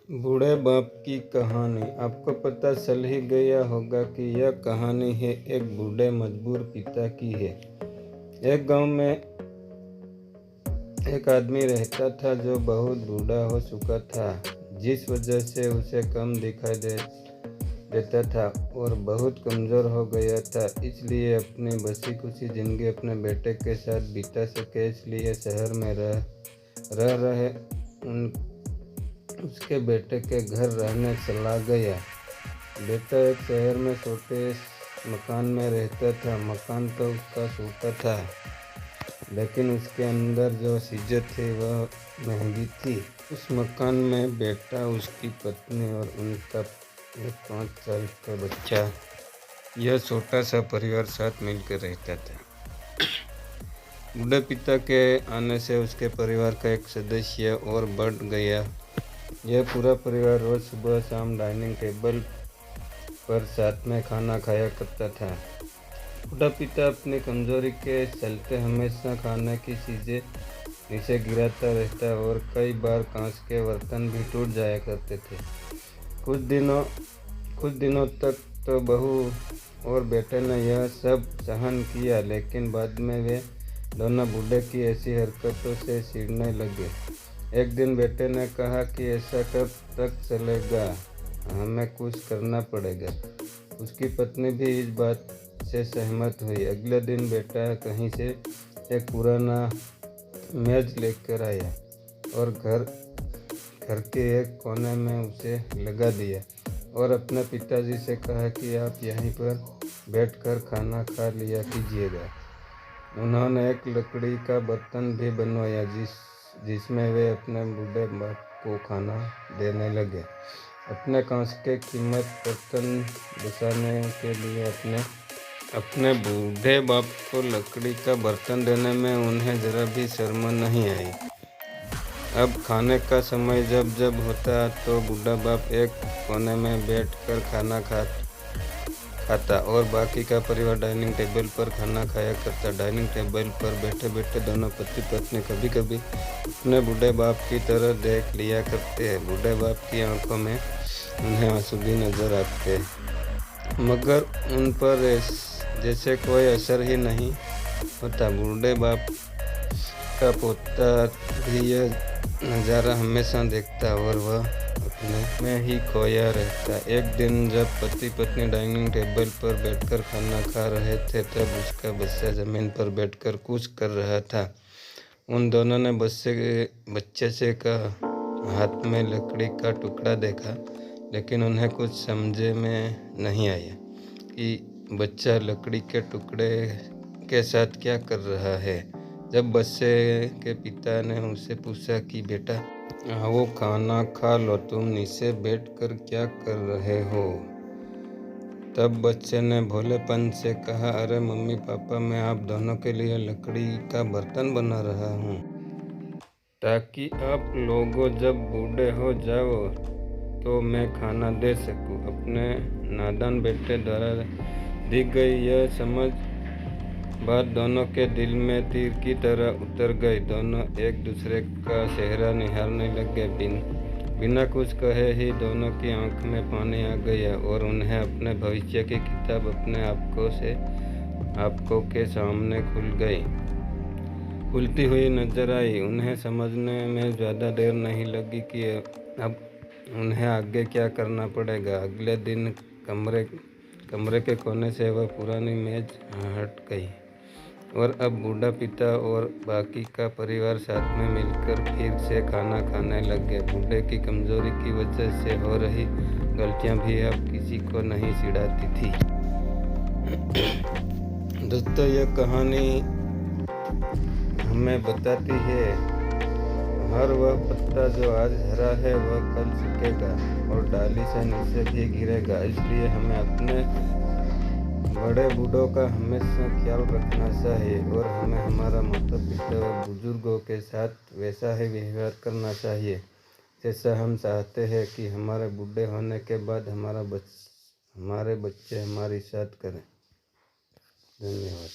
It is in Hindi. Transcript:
बूढ़े बाप की कहानी। आपको पता चल ही गया होगा कि यह कहानी है एक बूढ़े मजबूर पिता की है। एक गांव में एक आदमी रहता था जो बहुत बूढ़ा हो चुका था, जिस वजह से उसे कम दिखाई देता था और बहुत कमज़ोर हो गया था। इसलिए अपनी बची खुची ज़िंदगी अपने बेटे के साथ बिता सके, इसलिए शहर में रह रहे उसके बेटे के घर रहने चला गया। बेटा एक शहर में छोटे मकान में रहता था। मकान तो उसका छोटा था, लेकिन उसके अंदर जो चीज़ें थी वह महंगी थी। उस मकान में बेटा, उसकी पत्नी और उनका एक 5 साल का बच्चा, यह छोटा सा परिवार साथ मिलकर रहता था। बूढ़े पिता के आने से उसके परिवार का एक सदस्य और बढ़ गया। यह पूरा परिवार रोज सुबह शाम डाइनिंग टेबल पर साथ में खाना खाया करता था। बूढ़ा पिता अपनी कमजोरी के चलते हमेशा खाने की चीज़ें नीचे गिराता रहता और कई बार कांच के बर्तन भी टूट जाया करते थे। कुछ दिनों तक तो बहू और बेटे ने यह सब सहन किया, लेकिन बाद में वे दोनों बूढ़े की ऐसी हरकतों से चिढ़ने लगे। एक दिन बेटे ने कहा कि ऐसा कब तक चलेगा, हमें कुछ करना पड़ेगा। उसकी पत्नी भी इस बात से सहमत हुई। अगले दिन बेटा कहीं से एक पुराना मेज लेकर आया और घर के एक कोने में उसे लगा दिया और अपने पिताजी से कहा कि आप यहीं पर बैठकर खाना खा लिया कीजिएगा। उन्होंने एक लकड़ी का बर्तन भी बनवाया जिसमें वे अपने बूढ़े बाप को खाना देने लगे। अपने कांच के कीमत बर्तन बचाने के लिए अपने बूढ़े बाप को लकड़ी का बर्तन देने में उन्हें जरा भी शर्म नहीं आई। अब खाने का समय जब होता तो बूढ़ा बाप एक कोने में बैठकर खाना खाता और बाकी का परिवार डाइनिंग टेबल पर खाना खाया करता। डाइनिंग टेबल पर बैठे बैठे दोनों पति पत्नी कभी कभी अपने बूढ़े बाप की तरफ देख लिया करते हैं। बूढ़े बाप की आंखों में उन्हें आंसू भी नजर आते, मगर उन पर जैसे कोई असर ही नहीं होता। बूढ़े बाप का पोता भी यह नज़ारा हमेशा देखता और वह अपने में ही खोया रहता। एक दिन जब पति पत्नी डाइनिंग टेबल पर बैठकर खाना खा रहे थे, तब उसका बच्चा ज़मीन पर बैठकर कुछ कर रहा था। उन दोनों ने बच्चे से कहा, हाथ में लकड़ी का टुकड़ा देखा, लेकिन उन्हें कुछ समझे में नहीं आया कि बच्चा लकड़ी के टुकड़े के साथ क्या कर रहा है। जब बच्चे के पिता ने उससे पूछा कि बेटा आओ खाना खा लो, तुम नीचे बैठकर क्या कर रहे हो, तब बच्चे ने भोलेपन से कहा, अरे मम्मी पापा, मैं आप दोनों के लिए लकड़ी का बर्तन बना रहा हूँ ताकि आप लोगों जब बूढ़े हो जाओ तो मैं खाना दे सकूं। अपने नादान बेटे द्वारा दी गई यह समझ बात दोनों के दिल में तीर की तरह उतर गई। दोनों एक दूसरे का चेहरा निहारने लगे। बिना कुछ कहे ही दोनों की आंख में पानी आ गया और उन्हें अपने भविष्य की किताब अपने आपको के सामने खुलती हुई नजर आई। उन्हें समझने में ज़्यादा देर नहीं लगी कि अब उन्हें आगे क्या करना पड़ेगा। अगले दिन कमरे के कोने से वह पुरानी मेज हट गई और अब बूढ़ा पिता और बाकी का परिवार साथ में मिलकर फिर से खाना खाने लगे। बूढ़े की कमजोरी की वजह से हो रही गलतियां भी अब किसी को नहीं चिढ़ाती थी। दोस्तों, यह कहानी हमें बताती है, हर वह पत्ता जो आज हरा है वह कल सूखेगा और डाली से नीचे भी गिरेगा। इसलिए हमें अपने बड़े बूढ़ों का हमेशा ख्याल रखना चाहिए और हमें हमारा माता पिता और बुजुर्गों के साथ वैसा ही व्यवहार करना चाहिए जैसा हम चाहते हैं कि हमारे बूढ़े होने के बाद हमारे बच्चे हमारी साथ करें। धन्यवाद।